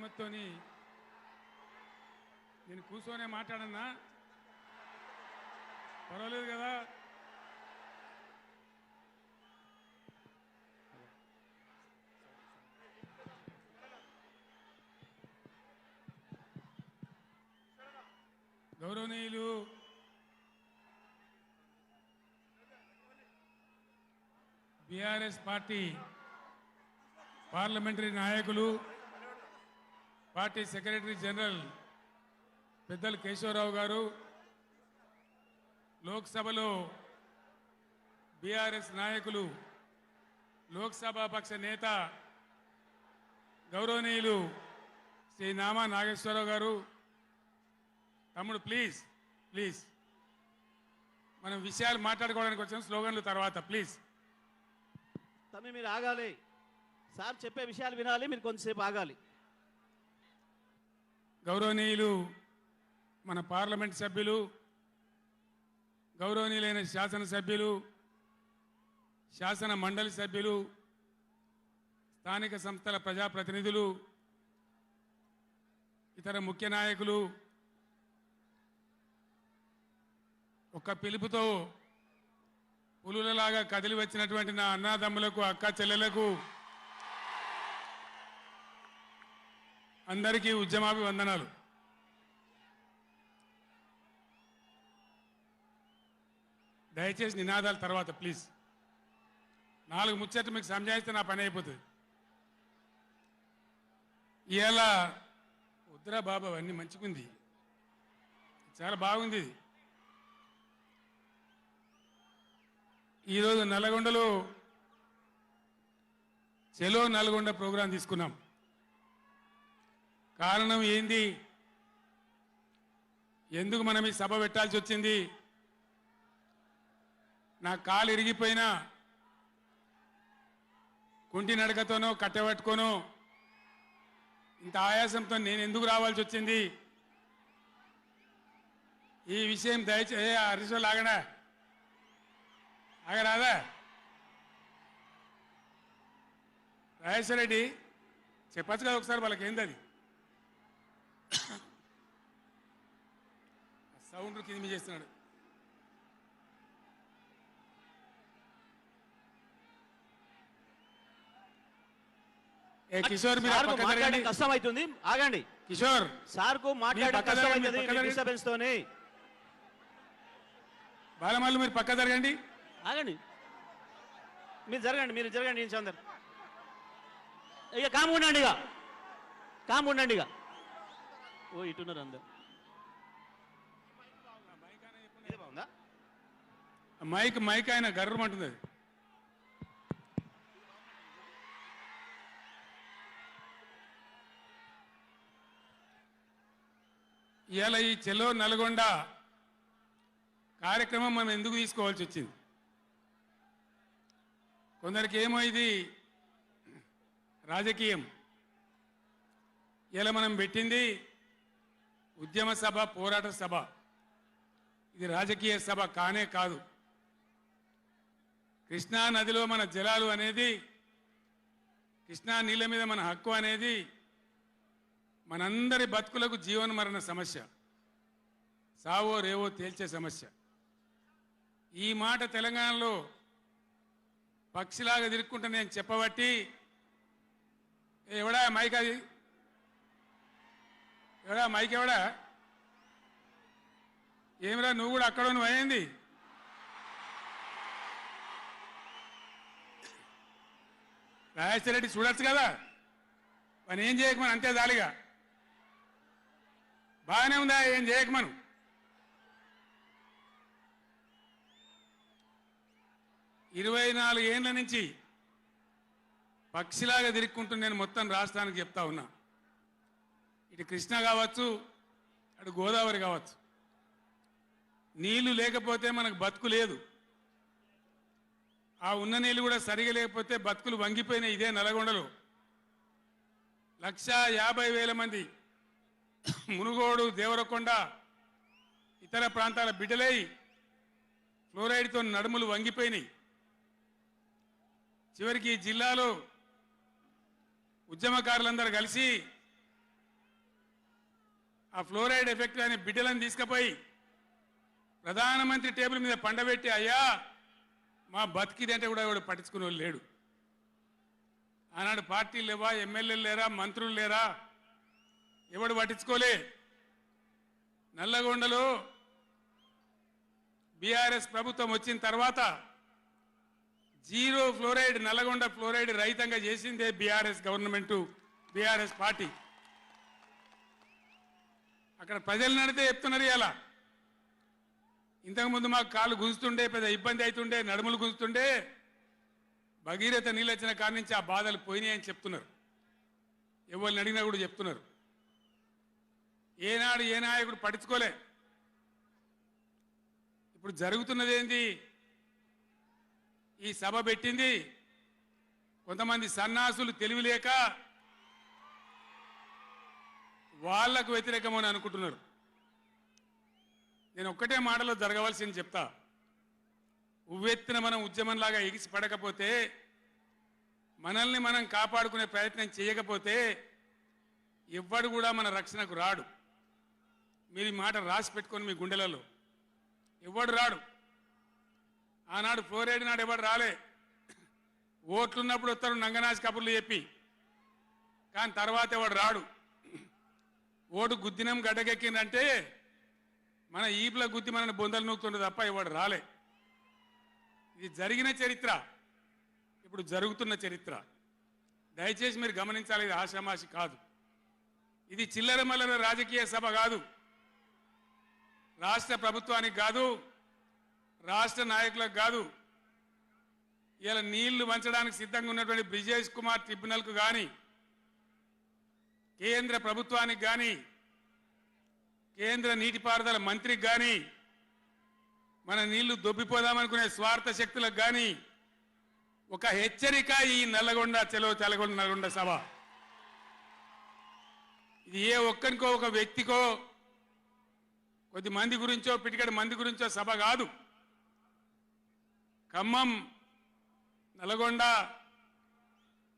అనుమతితోని నేను కూర్చొనే మాట్లాడన్నా పర్వాలేదు కదా? గౌరవనీయులు బీఆర్ఎస్ పార్టీ పార్లమెంటరీ నాయకులు, పార్టీ సెక్రటరీ జనరల్ పెద్దలు కేశవరావు గారు, లోక్సభలో బీఆర్ఎస్ నాయకులు, లోక్సభ పక్ష నేత గౌరవనీయులు శ్రీ నామా నాగేశ్వరరావు గారు, తమ్ముడు ప్లీజ్ ప్లీజ్ మనం విషయాలు మాట్లాడుకోవడానికి వచ్చిన స్లోగన్లు తర్వాత ప్లీజ్. తమ్మి మీరు ఆగాలి, సార్ చెప్పే విషయాలు వినాలి, మీరు కొంచెంసేపు ఆగాలి. గౌరవనీయులు మన పార్లమెంట్ సభ్యులు, గౌరవనీయులైన శాసనసభ్యులు, శాసన మండలి సభ్యులు, స్థానిక సంస్థల ప్రజాప్రతినిధులు, ఇతర ముఖ్య నాయకులు, ఒక పిలుపుతో పులులలాగా కదిలి వచ్చినటువంటి నా అన్నాదమ్ములకు, అక్క చెల్లెలకు అందరికీ ఉద్యమాభివందనాలు. దయచేసి నినాదాల తర్వాత ప్లీజ్. 4 ముచ్చట్లు మీకు సంజాయిస్తే నా పని అయిపోతుంది. ఇవాళ వద్దురా బాబా అన్నీ మంచిగుంది, చాలా బాగుంది. ఈరోజు నల్గొండలో చెలో నల్గొండ ప్రోగ్రాం తీసుకున్నాం. కారణం ఏంది, ఎందుకు మనం ఈ సభ పెట్టాల్సి వచ్చింది? నా కాలు ఇరిగిపోయినా కుంటి నడకతోనో కట్టెబట్టుకోనో ఇంత ఆయాసంతో నేను ఎందుకు రావాల్సి వచ్చింది? ఈ విషయం దయచేసి హరీశ్వర్ ఆగడా ఆగరాదా? రాజేశ్వర రెడ్డి చెప్పచ్చు కదా ఒకసారి వాళ్ళకి ఏంది అది సౌండ్ కింది చేస్తున్నాడు. ఏ కిషోర్ మీరు కష్టం అవుతుంది, ఆగండి. కిషోర్ సార్ కు మాట్లాడడం కష్టం అవుతుంది డిస్టర్బెన్స్ తోని. బాలమల్లు మీరు పక్క జరగండి, ఆగండి. మీరు జరగండి చందర్. ఇక కాము ఉండండి ఇక. ఓ ఇటున్నారు అందరు. బాగుందా మైక్ ఆయన గర్రమంటుంది అది. ఇవాళ ఈ చెలో నల్గొండ కార్యక్రమం మనం ఎందుకు తీసుకోవాల్సి వచ్చింది? కొందరికి ఏమో ఇది రాజకీయం. ఇలా మనం పెట్టింది ఉద్యమ సభ, పోరాట సభ. ఇది రాజకీయ సభ కానే కాదు. కృష్ణా నదిలో మన జలాలు అనేది, కృష్ణా నీళ్ళ మీద మన హక్కు అనేది మనందరి బతుకులకు జీవన మరణ సమస్య, సావో రేవో తేల్చే సమస్య. ఈ మాట తెలంగాణలో పక్షిలాగా తిరుక్కుంటా నేను చెప్పబట్టి, ఎవడా మైక్ అది, ఎవడా మైక్, ఎవడా ఏమిరా నువ్వు కూడా అక్కడ నువ్వు అయింది? రాజేశ్వర రెడ్డి చూడొచ్చు కదా, పని ఏం చేయకమని అంతే జాలిగా. బాగానే ఉందా, ఏం చేయకమను. ఇరవై 24 ఏళ్ల నుంచి పక్షిలాగా తిరుక్కుంటూ నేను మొత్తం రాష్ట్రానికి చెప్తా ఉన్నా. ఇటు కృష్ణ కావచ్చు, అటు గోదావరి కావచ్చు, నీళ్లు లేకపోతే మనకు బతుకు లేదు. ఆ ఉన్న నీళ్లు కూడా సరిగా లేకపోతే బతుకులు వంగిపోయినాయి. ఇదే నల్గొండలో 150,000 మంది మునుగోడు, దేవరకొండ, ఇతర ప్రాంతాల బిడ్డలై ఫ్లోరైడ్తో నడుములు వంగిపోయినాయి. చివరికి ఈ జిల్లాలో ఉద్యమకారులందరూ కలిసి ఆ ఫ్లోరైడ్ ఎఫెక్ట్ అనే బిడ్డలను తీసుకుపోయి ప్రధానమంత్రి టేబుల్ మీద పండబెట్టి అయ్యా మా బతికిదంటే కూడా ఎవడు పట్టించుకునే వాళ్ళు లేడు. ఆనాడు పార్టీలు లేవా, ఎమ్మెల్యేలు లేరా, మంత్రులు లేరా, ఎవడు పట్టించుకోలే. నల్లగొండలో బీఆర్ఎస్ ప్రభుత్వం వచ్చిన తర్వాత జీరో ఫ్లోరైడ్ నల్లగొండ ఫ్లోరైడ్ రహితంగా చేసిందే బీఆర్ఎస్ గవర్నమెంట్, బీఆర్ఎస్ పార్టీ. అక్కడ ప్రజలు నడితే చెప్తున్నారు ఇలా. ఇంతకుముందు మాకు కాళ్ళు గుంజుతుండే, పెద్ద ఇబ్బంది అవుతుండే, నడుములు గుంజుతుండే, భగీరథ నీళ్ళు వచ్చిన కాడి నుంచి ఆ బాధలు పోయినాయని చెప్తున్నారు. ఎవరిని అడిగినా కూడా చెప్తున్నారు. ఏనాడు ఏ నాయకుడు పట్టించుకోలే. ఇప్పుడు జరుగుతున్నది ఏంది? ఈ సభ పెట్టింది కొంతమంది సన్నాసులు తెలివిలేక వాళ్లకు వ్యతిరేకమని అనుకుంటున్నారు. నేను ఒక్కటే మాటలో జరగవలసింది చెప్తా. ఉవ్వెత్తిన మనం ఉద్యమంలాగా ఎగిసి పడకపోతే, మనల్ని మనం కాపాడుకునే ప్రయత్నం చేయకపోతే ఎవ్వడు కూడా మన రక్షణకు రాడు. మీరు ఈ మాట రాసి పెట్టుకొని మీ గుండెలలో. ఎవ్వడు రాడు. ఆనాడు ఫ్లోరైడ్ నాడు ఎవడు రాలే. ఓట్లున్నప్పుడు వస్తారు నంగనాసి కబుర్లు చెప్పి, కానీ తర్వాత ఎవడు రాడు. ఓటు గుద్దినం గడ్డకెక్కిందంటే మన ఈపుల గుద్ది మనని బొందలు నూకుతుండే తప్ప ఎవడు రాలే. ఇది జరిగిన చరిత్ర, ఇప్పుడు జరుగుతున్న చరిత్ర. దయచేసి మీరు గమనించాలి. ఇది ఆషామాషి కాదు. ఇది చిల్లర మల్లర రాజకీయ సభ కాదు. రాష్ట్ర ప్రభుత్వానికి కాదు, రాష్ట్ర నాయకులకు కాదు. ఇలా నీళ్లు వంచడానికి సిద్ధంగా ఉన్నటువంటి బ్రిజేష్ కుమార్ ట్రిబ్యునల్కు కానీ, కేంద్ర ప్రభుత్వానికి కానీ, కేంద్ర నీటిపారుదల మంత్రికి కానీ, మన నీళ్లు దొబ్బిపోదామనుకునే స్వార్థ శక్తులకు కానీ ఒక హెచ్చరిక ఈ నల్లగొండ చలో తెలగొండ నల్గొండ సభ. ఇది ఏ ఒక్కరికో ఒక వ్యక్తికో కొద్ది మంది గురించో పిటికడి మంది గురించో సభ కాదు. ఖమ్మం, నల్గొండ,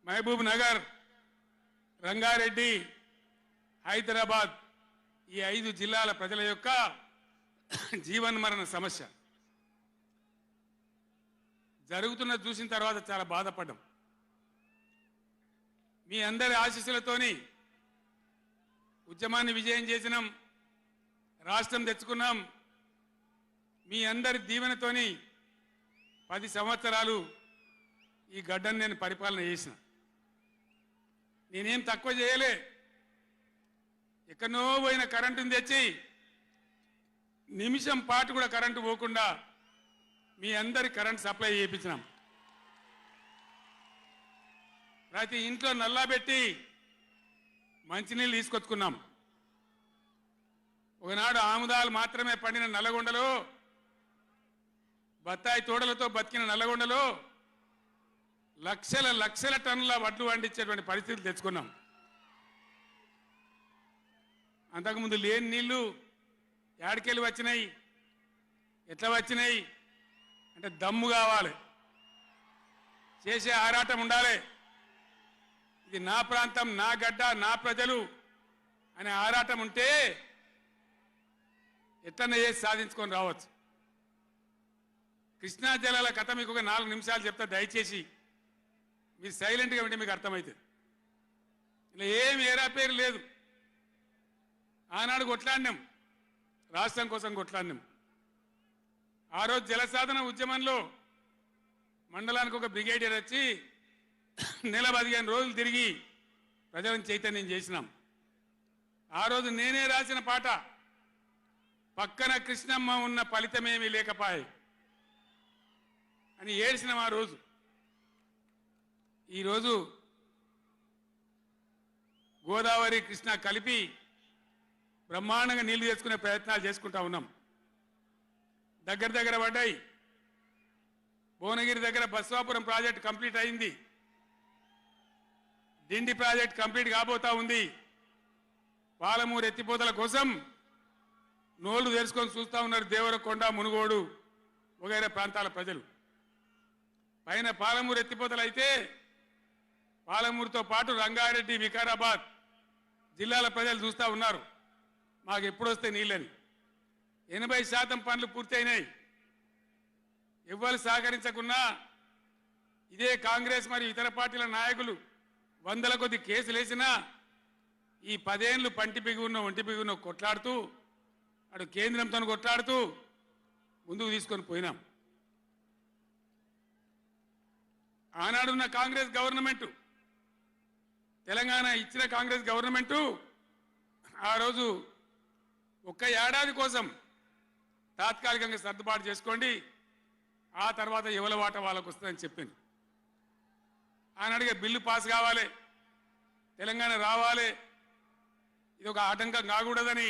మహబూబ్ నగర్, రంగారెడ్డి, హైదరాబాద్ ఈ 5 జిల్లాల ప్రజల యొక్క జీవన్మరణ సమస్య జరుగుతున్నది చూసిన తర్వాత చాలా బాధపడ్డాం. మీ అందరి ఆశీస్సులతోని ఉద్యమాన్ని విజయం చేసినాం, రాష్ట్రం తెచ్చుకున్నాం. మీ అందరి దీవెనతోని 10 సంవత్సరాలు ఈ గడ్డను నేను పరిపాలన చేసిన. నేనేం తక్కువ చేయలే. ఎక్కడో పోయిన కరెంటుని తెచ్చి నిమిషం పాటు కూడా కరెంటు పోకుండా మీ అందరి కరెంట్ సప్లై చేయించినాం. ప్రతి ఇంట్లో నల్లా పెట్టి మంచినీళ్ళు తీసుకొచ్చుకున్నాం. ఒకనాడు ఆముదాలు మాత్రమే పండిన నల్లగొండలో, బత్తాయి తోడలతో బతికిన నల్లగొండలో లక్షల లక్షల టన్నుల వడ్లు పండించేటువంటి పరిస్థితులు తెచ్చుకున్నాం. అంతకుముందు లేని నీళ్లు ఏడికెళ్ళి వచ్చినాయి, ఎట్లా వచ్చినాయి అంటే దమ్ము కావాలి, చేసే ఆరాటం ఉండాలి. ఇది నా ప్రాంతం, నా గడ్డ, నా ప్రజలు అనే ఆరాటం ఉంటే ఎట్లన్నా చేసి సాధించుకొని రావచ్చు. కృష్ణా జలాల కథ మీకు ఒక 4 నిమిషాలు చెప్తా. దయచేసి మీరు సైలెంట్గా ఉంటే మీకు అర్థమవుతుంది. ఇలా ఏం ఏరా పేరు లేదు. ఆనాడు కొట్లాడినాం, రాష్ట్రం కోసం కొట్లాడినాం. ఆ రోజు జలసాధన ఉద్యమంలో మండలానికి ఒక బ్రిగేడియర్ వచ్చి నెల 15 రోజులు తిరిగి ప్రజలను చైతన్యం చేసినాం. ఆ రోజు నేనే రాసిన పాట, పక్కన కృష్ణమ్మ ఉన్న ఫలితమేమీ లేకపాయే అని ఏడ్చినాం ఆ రోజు. ఈరోజు గోదావరి కృష్ణ కలిపి బ్రహ్మాండంగా నీళ్లు తెచ్చుకునే ప్రయత్నాలు చేసుకుంటా ఉన్నాం. దగ్గర పడ్డాయి. భువనగిరి దగ్గర బస్వాపురం ప్రాజెక్ట్ కంప్లీట్ అయింది. డిండి ప్రాజెక్ట్ కంప్లీట్ కాబోతా ఉంది. పాలమూరు ఎత్తిపోతల కోసం నోళ్లు తెరుచుకొని చూస్తా ఉన్నారు దేవరకొండ, మునుగోడు వగైరా ప్రాంతాల ప్రజలు. పైన పాలమూరు ఎత్తిపోతలు అయితే పాలమూరుతో పాటు రంగారెడ్డి, వికారాబాద్ జిల్లాల ప్రజలు చూస్తూ ఉన్నారు. మాకు ఎప్పుడు వస్తే నీళ్ళని. 80% పనులు పూర్తయినాయి. ఎవ్వరు సహకరించకున్నా ఇదే కాంగ్రెస్ మరియు ఇతర పార్టీల నాయకులు వందల కొద్ది కేసులు వేసినా ఈ 10 ఏళ్ళు పంటి బిగున్న ఒంటి బిగున్న కొట్లాడుతూ అటు కేంద్రంతో కొట్లాడుతూ ముందుకు తీసుకొని పోయినాం. ఆనాడున్న కాంగ్రెస్ గవర్నమెంట్, తెలంగాణ ఇచ్చిన కాంగ్రెస్ గవర్నమెంట్ ఆ రోజు ఒక్క ఏడాది కోసం తాత్కాలికంగా సర్దుబాటు చేసుకోండి, ఆ తర్వాత ఎవరి వాట వాళ్ళకు వస్తుందని చెప్పింది. ఆనాడిగా బిల్లు పాస్ కావాలి, తెలంగాణ రావాలి, ఇది ఒక ఆటంకం కాకూడదని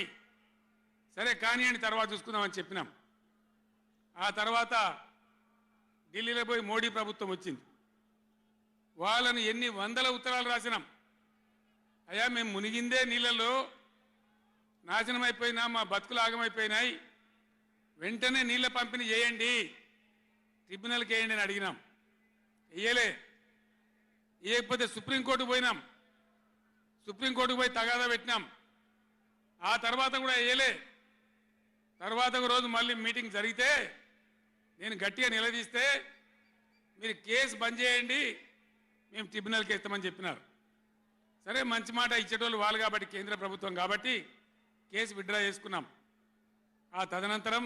సరే కానీ అని తర్వాత చూసుకుందామని చెప్పినాం. ఆ తర్వాత ఢిల్లీలో పోయి మోడీ ప్రభుత్వం వచ్చింది. వాళ్ళని ఎన్ని వందల ఉత్తరాలు రాసినాం. అయ్యా మేము మునిగిందే నీళ్ళలో నాశనం అయిపోయినా, మా బతుకులు ఆగమైపోయినాయి, వెంటనే నీళ్ళ పంపిణీ చేయండి, ట్రిబ్యునల్కి వేయండి అని అడిగినాం. వేయలే. వేయకపోతే సుప్రీంకోర్టుకు పోయినాం. సుప్రీంకోర్టుకు పోయి తగాదా పెట్టినాం. ఆ తర్వాత కూడా వేయలే. తర్వాత ఒక రోజు మళ్ళీ మీటింగ్ జరిగితే నేను గట్టిగా నిలదీస్తే మీరు కేసు బంద్ చేయండి, మేము ట్రిబ్యునల్కి వేస్తామని చెప్పినారు. సరే మంచి మాట ఇచ్చేటోళ్ళు వాళ్ళు కాబట్టి, కేంద్ర ప్రభుత్వం కాబట్టి కేసు విత్డ్రా చేసుకున్నాం. ఆ తదనంతరం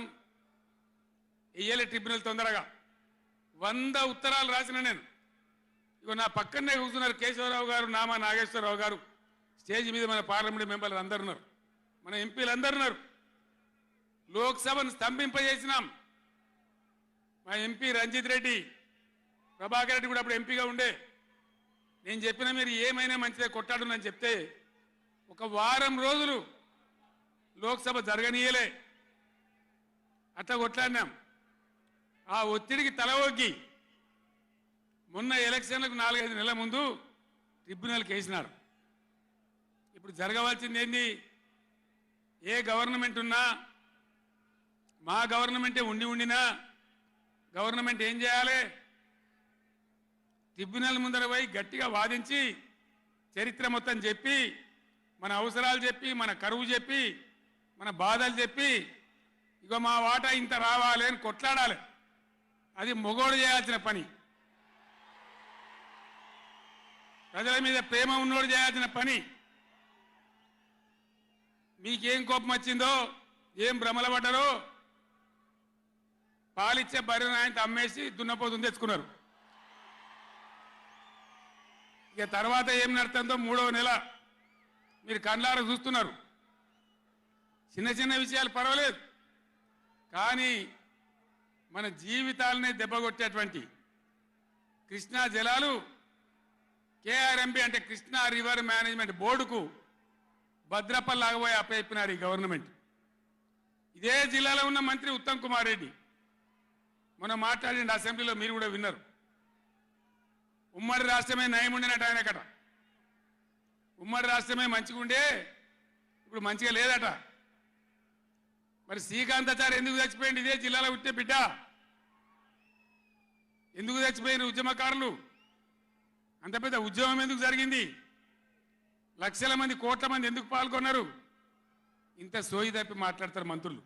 వేయలే ట్రిబ్యునల్ తొందరగా. 100 ఉత్తరాలు రాసిన నేను. ఇగో నా పక్కనే కూర్చున్నారు కేశవరావు గారు, నామా నాగేశ్వరరావు గారు, స్టేజ్ మీద మన పార్లమెంట్ మెంబర్లు అందరు ఉన్నారు, మన ఎంపీలు అందరు ఉన్నారు. లోక్సభను స్తంభింపజేసినాం. మా ఎంపీ రంజిత్ రెడ్డి, ప్రభాకర్ రెడ్డి కూడా అప్పుడు ఎంపీగా ఉండే. నేను చెప్పిన మీరు ఏమైనా మంచిదే కొట్టాడునని చెప్తే ఒక వారం రోజులు లోక్సభ జరగనీయలే. అట్లా కొట్లాడినాం. ఆ ఒత్తిడికి తల ఒగ్గి మొన్న ఎలక్షన్లకు 4-5 నెలల ముందు ట్రిబ్యునల్కి వేసినారు. ఇప్పుడు జరగవలసింది ఏంది? ఏ గవర్నమెంట్ ఉన్నా, మా గవర్నమెంటే ఉండినా గవర్నమెంట్ ఏం చేయాలి? ట్రిబ్యునల్ ముందర పోయి గట్టిగా వాదించి చరిత్ర మొత్తం చెప్పి, మన అవసరాలు చెప్పి, మన కరువు చెప్పి, మన బాధలు చెప్పి, ఇగో మా వాటా ఇంత రావాలి అని కొట్లాడాలి. అది మొగోడు చేయాల్సిన పని, ప్రజల మీద ప్రేమ ఉన్నోడు చేయాల్సిన పని. మీకేం కోపం వచ్చిందో, ఏం భ్రమల పడ్డారో, పాలిచ్చే బర్రెను ఆయన అమ్మేసి దున్నపోతుంది తెచ్చుకున్నారు. ఇక తర్వాత ఏం నడుతుందో 3వ నెల మీరు కళ్ళారా చూస్తున్నారు. చిన్న చిన్న విషయాలు పర్వాలేదు, కానీ మన జీవితాలనే దెబ్బకొట్టేటువంటి కృష్ణా జలాలు కేఆర్ఎంబి అంటే కృష్ణా రివర్ మేనేజ్మెంట్ బోర్డుకు భద్రపల్లాగబోయి అప్పయిపోయినారు ఈ గవర్నమెంట్. ఇదే జిల్లాలో ఉన్న మంత్రి ఉత్తమ్ కుమార్ రెడ్డి మొన్న మాట్లాడిన అసెంబ్లీలో మీరు కూడా విన్నారు. ఉమ్మడి రాష్ట్రమే నయం ఉండినట్టు ఆయనకట. ఉమ్మడి రాష్ట్రమే మంచిగా ఉండే, ఇప్పుడు మంచిగా లేదట. మరి శ్రీకాంతాచారి ఎందుకు చచ్చిపోయింది? ఇదే జిల్లాలో ఉంటే బిడ్డ ఎందుకు చచ్చిపోయిన ఉద్యమకారులు? అంత పెద్ద ఉద్యమం ఎందుకు జరిగింది? లక్షల మంది, కోట్ల మంది ఎందుకు పాల్గొన్నారు? ఇంత సోయి తప్పి మాట్లాడతారు మంత్రులు.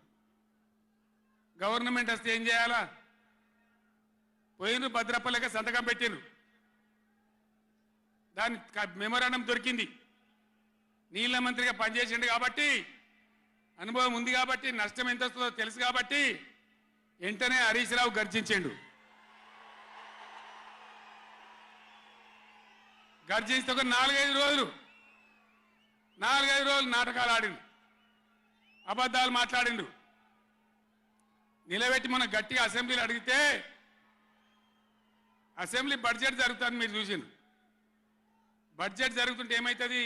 గవర్నమెంట్ వస్తే ఏం చేయాలా? పోయినరు భద్రపల్లెక సంతకం పెట్టినరు, దాని మెమోరాండం దొరికింది. నీళ్ల మంత్రిగా పనిచేసిండు కాబట్టి, అనుభవం ఉంది కాబట్టి, నష్టం ఎంత వస్తుందో తెలుసు కాబట్టి వెంటనే హరీష్ రావు గర్జించిండు. గర్జిస్తే ఒక 4-5 రోజులు నాటకాలు ఆడిండు, అబద్ధాలు మాట్లాడిండు. నిలబెట్టి మన గట్టిగా అసెంబ్లీలో అడిగితే, అసెంబ్లీ బడ్జెట్ జరుగుతుంది మీరు చూసిండ్రు. బడ్జెట్ జరుగుతుంటే ఏమవుతుంది?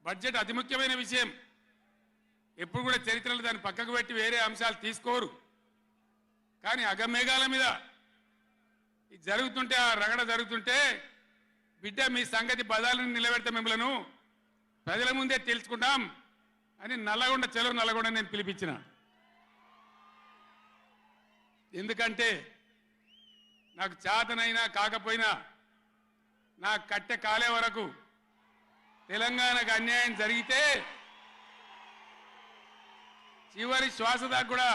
బడ్జెట్ అతి ముఖ్యమైన విషయం. ఎప్పుడు కూడా చరిత్రలో దాన్ని పక్కకు పెట్టి వేరే అంశాలు తీసుకోరు. కానీ అగమేఘాల మీద ఇది జరుగుతుంటే, ఆ రగడ జరుగుతుంటే, బిడ్డ మీ సంగతి బదాలను నిలబెడతా, మిమ్మలను ప్రజల ముందే తెలుసుకుంటాం అని నల్లగొండ, చెలో నల్లగొండ నేను పిలిపించిన. ఎందుకంటే నాకు చేతనైనా కాకపోయినా నా కట్టె కాలే వరకు తెలంగాణకు అన్యాయం జరిగితే చివరి శ్వాస దాకా కూడా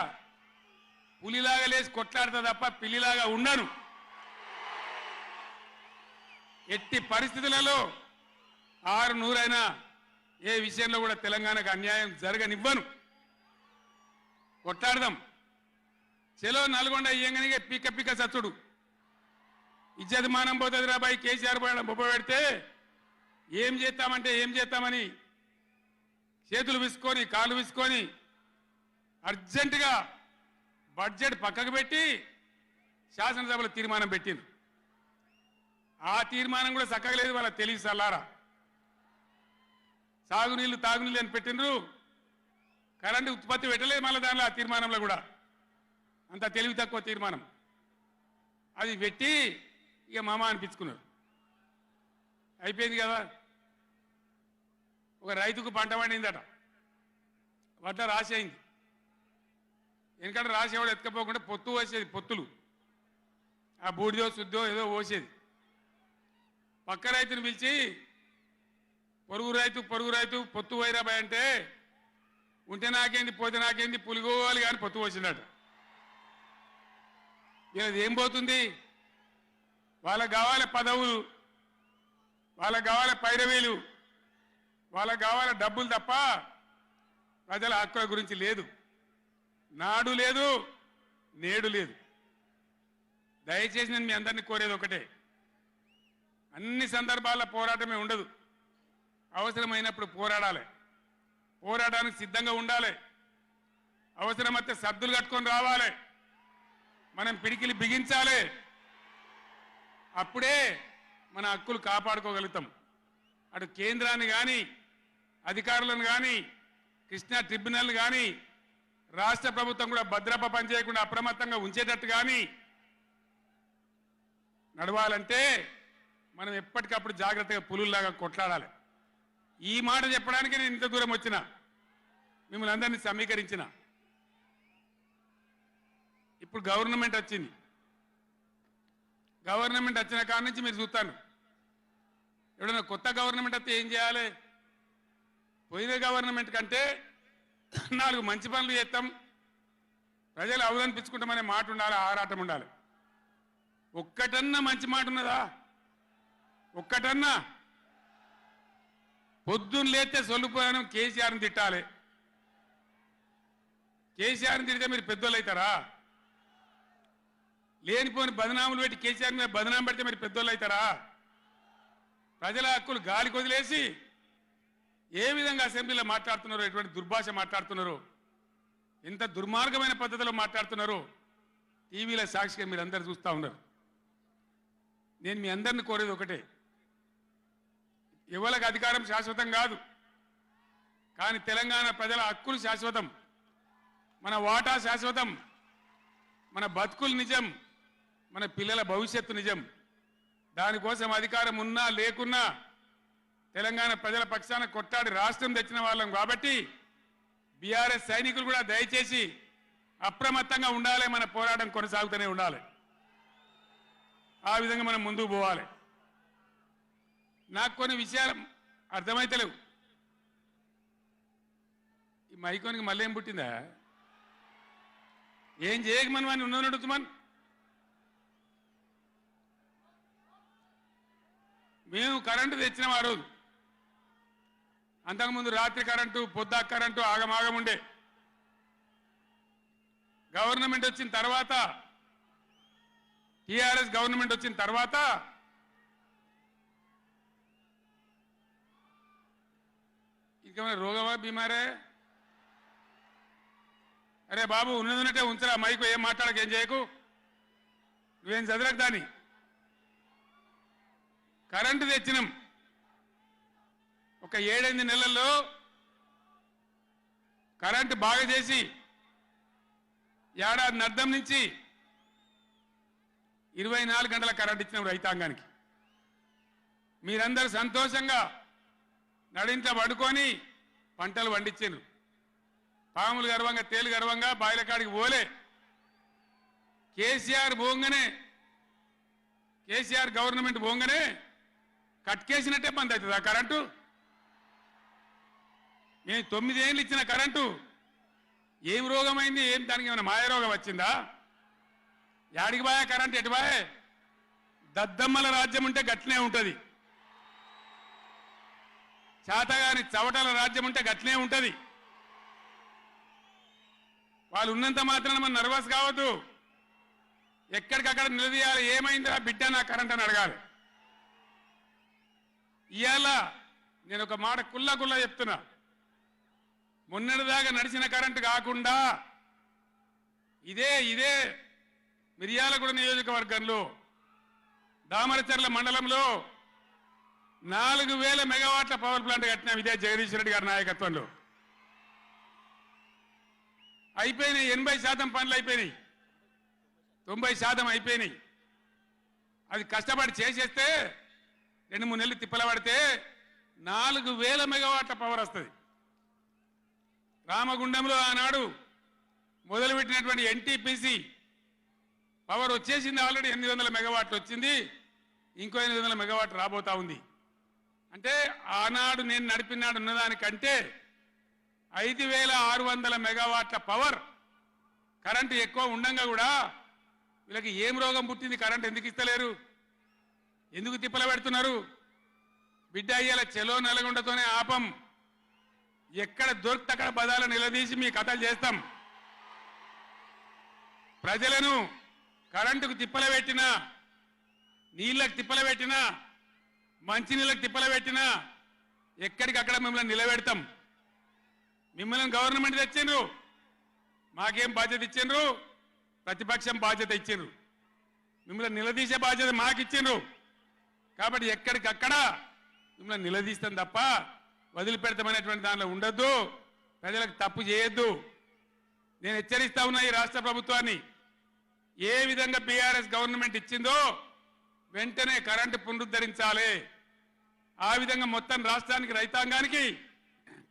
పులిలాగా లేచి కొట్లాడతా తప్ప పిల్లిలాగా ఉండను. ఎట్టి పరిస్థితులలో 600 ఏ విషయంలో కూడా తెలంగాణకు అన్యాయం జరగనివ్వను. కొట్లాడదాం. చెలో నల్గొండ ఇయ్యంగానే పిక్క పిక్క సచ్చుడు ఇజ్జత్ మానం పోతుంది రాబాయి. కేసీఆర్ బొబ్బ పెడితే ఏం చేస్తామంటే ఏం చేస్తామని చేతులు విసుకొని కాళ్ళు విసుకొని అర్జెంటుగా బడ్జెట్ పక్కకు పెట్టి శాసనసభలో తీర్మానం పెట్టింది. ఆ తీర్మానం కూడా చక్కగా లేదు. వాళ్ళ తెలివి సల్లారా. సాగునీళ్ళు తాగునీళ్ళు అని పెట్టిండ్రు. కరెంటు ఉత్పత్తి పెట్టలేదు మళ్ళీ దానిలో ఆ తీర్మానంలో కూడా. అంత తెలివి తక్కువ తీర్మానం. అది పెట్టి ఇక మామ అనిపించుకున్నారు. అయిపోయింది కదా. ఒక రైతుకు పంట పండిందట. వడ్ల రాసేయింది. ఎందుకంటే రాసేవాడు ఎత్తుకపోకుండా పొత్తు పోసేది. పొత్తులు ఆ బూడిదో శుద్ధో ఏదో పోసేది. పక్క రైతుని పిలిచి పొరుగు రైతు పొత్తు పోయిరాబాయ్ అంటే ఉంటే నాకేంది పోతే నాకేంది పులిగోవాలి కానీ పొత్తు పోసిందట. ఇది ఏం పోతుంది? వాళ్ళకు కావాలి పదవులు, వాళ్ళకు కావాలి పైరవీలు, వాళ్ళకు కావాలి డబ్బులు తప్ప ప్రజల హక్కుల గురించి లేదు. నాడు లేదు, నేడు లేదు. దయచేసి నేను మీ అందరినీ కోరేది ఒకటే, అన్ని సందర్భాల్లో పోరాటమే ఉండదు. అవసరమైనప్పుడు పోరాడాలి. పోరాటానికి సిద్ధంగా ఉండాలి. అవసరమైతే సద్దులు కట్టుకొని రావాలి. మనం పిడికిలి బిగించాలి. అప్పుడే మన హక్కులు కాపాడుకోగలుగుతాం. అటు కేంద్రాన్ని కానీ అధికారులను కానీ కృష్ణా ట్రిబ్యునల్ కానీ రాష్ట్ర ప్రభుత్వం కూడా భద్రప పనిచేయకుండా అప్రమత్తంగా ఉంచేటట్టు కానీ నడవాలంటే మనం ఎప్పటికప్పుడు జాగ్రత్తగా పులుల్లాగా కొట్లాడాలి. ఈ మాట చెప్పడానికి నేను ఇంత దూరం వచ్చిన, మిమ్మల్ని అందరినీ సమీకరించిన. ఇప్పుడు గవర్నమెంట్ వచ్చింది. గవర్నమెంట్ వచ్చిన కాడి నుంచి మీరు చూస్తాను, ఎవడన్నా కొత్త గవర్నమెంట్ వస్తే ఏం చేయాలి? పోయిన గవర్నమెంట్ కంటే 4 మంచి పనులు చేస్తాం, ప్రజలు అవలనిపించుకుంటామనే మాట ఉండాలి, ఆరాటం ఉండాలి. ఒక్కటన్నా మంచి మాట ఉన్నదా? ఒక్కటన్నా? పొద్దున్న లేస్తే సొల్లుపోయాను కేసీఆర్ని తిట్టాలి. కేసీఆర్ని తిడితే మీరు పెద్దోళ్ళు అవుతారా? లేనిపోని బదనాములు పెట్టి కేసీఆర్ మీద బదనాం పెడితే మీరు పెద్దోళ్ళు అవుతారా? ప్రజల హక్కులు గాలికి వదిలేసి ఏ విధంగా అసెంబ్లీలో మాట్లాడుతున్నారో, ఎటువంటి దుర్భాష మాట్లాడుతున్నారో, ఎంత దుర్మార్గమైన పద్ధతిలో మాట్లాడుతున్నారో టీవీలో సాక్షిగా మీరు అందరు చూస్తూ ఉన్నారు. నేను మీ అందరిని కోరేది ఒకటే, ఎవరికి అధికారం శాశ్వతం కాదు, కానీ తెలంగాణ ప్రజల హక్కులు శాశ్వతం, మన వాటా శాశ్వతం, మన బతుకులు నిజం, మన పిల్లల భవిష్యత్తు నిజం. దానికోసం అధికారం ఉన్నా లేకున్నా తెలంగాణ ప్రజల పక్షాన కొట్టాడి రాష్ట్రం తెచ్చిన వాళ్ళం కాబట్టి బీఆర్ఎస్ సైనికులు కూడా దయచేసి అప్రమత్తంగా ఉండాలి. మన పోరాటం కొనసాగుతూనే ఉండాలి. ఆ విధంగా మనం ముందుకు పోవాలి. నాకు కొన్ని విషయాలు అర్థమైతలేవు. ఈ మైకోనికి మళ్ళీ ఏం పుట్టిందా? ఏం చేయకమని వాడిని ఉన్నట్టుమని మేము కరెంటు తెచ్చినాం ఆ రోజు. అంతకుముందు రాత్రి కరెంటు, పొద్దా కరెంటు ఆగమాగం ఉండే. గవర్నమెంట్ వచ్చిన తర్వాత, టీఆర్ఎస్ గవర్నమెంట్ వచ్చిన తర్వాత ఇంకేమైనా రోగమా బీమారే? అరే బాబు ఉన్నదంటే ఉంచరా మైకు, ఏం మాట్లాడక ఏం చేయకు, నువ్వేం చదవకు. దాన్ని కరెంటు తెచ్చినాం. ఒక 7-8 నెలల్లో కరెంటు బాగా చేసి ఏడాది అర్థం నుంచి 24 గంటల కరెంట్ ఇచ్చినాం రైతాంగానికి. మీరందరూ సంతోషంగా నడింట పడుకొని పంటలు పండించారు. పాములు గర్వంగా, తేలు గర్వంగా బాయిల కాడికి పోలే. కేసీఆర్ పోగానే, కేసీఆర్ గవర్నమెంట్ పోగానే కట్కేసినట్టే బంద్ అవుతుంది ఆ కరెంటు. నేను 9 ఏళ్ళు ఇచ్చిన కరెంటు ఏం రోగమైంది? ఏం దానికి ఏమైనా మాయ రోగం వచ్చిందా? యాడికి బాయే కరెంట్? ఎటు బాయే? దద్దమ్మల రాజ్యం ఉంటే గట్లనే ఉంటుంది, చేతగాని చవటల రాజ్యం ఉంటే గట్లనే ఉంటుంది. వాళ్ళు ఉన్నంత మాత్రాన మనం నర్వస్ కావద్దు. ఎక్కడికక్కడ నిలదీయాలి. ఏమైందిరా బిడ్డ నా కరెంట్ అని అడగాలి. ఇవాళ నేను ఒక మాట కుల్లా చెప్తున్నా. మొన్నటిదాకా నడిచిన కరెంటు కాకుండా ఇదే మిర్యాలగూడ నియోజకవర్గంలో దామరచర్ల మండలంలో 4000 మెగావాట్ల పవర్ ప్లాంట్ కట్టినాం. ఇదే జగదీష్ రెడ్డి గారి నాయకత్వంలో. అయిపోయినాయి. 80% పనులు అయిపోయినాయి, 90% అయిపోయినాయి. అది కష్టపడి చేసేస్తే 2-3 నెలలు తిప్పల పడితే 4000 మెగావాట్ల పవర్ వస్తుంది. రామగుండంలో ఆనాడు మొదలుపెట్టినటువంటి ఎన్టీపీసీ పవర్ వచ్చేసింది. ఆల్రెడీ 800 మెగావాట్లు వచ్చింది. ఇంకో 800 మెగావాట్లు రాబోతా ఉంది. అంటే ఆనాడు నేను నడిపినాడు ఉన్నదానికంటే 5600 మెగావాట్ల పవర్ కరెంటు ఎక్కువ ఉండంగా కూడా వీళ్ళకి ఏం రోగం పుట్టింది? కరెంటు ఎందుకు ఇస్తలేరు? ఎందుకు తిప్పల పెడుతున్నారు? బిడ్డ అయ్యేలా చెలో నల్గొండతోనే ఆపం. ఎక్కడ దొరికితే అక్కడ బదాలు నిలదీసి మీ కథలు చేస్తాం. ప్రజలను కరెంటుకు తిప్పల పెట్టినా, నీళ్ళకు తిప్పల పెట్టినా, మంచినీళ్ళకు తిప్పల పెట్టినా ఎక్కడికక్కడ మిమ్మల్ని నిలబెడతాం. మిమ్మల్ని గవర్నమెంట్ తెచ్చిండ్రు, మాకేం బాధ్యత ఇచ్చిండ్రు? ప్రతిపక్షం బాధ్యత ఇచ్చిండ్రు. మిమ్మల్ని నిలదీసే బాధ్యత మాకు ఇచ్చిండ్రు. కాబట్టి ఎక్కడికక్కడ మిమ్మల్ని నిలదీస్తాం తప్ప వదిలిపెడతామనేటువంటి దానిలో ఉండొద్దు. ప్రజలకు తప్పు చేయొద్దు. నేను హెచ్చరిస్తా ఉన్నా ఈ రాష్ట్ర ప్రభుత్వాన్ని. ఏ విధంగా బీఆర్ఎస్ గవర్నమెంట్ ఇచ్చిందో వెంటనే కరెంటు పునరుద్ధరించాలి. ఆ విధంగా మొత్తం రాష్ట్రానికి, రైతాంగానికి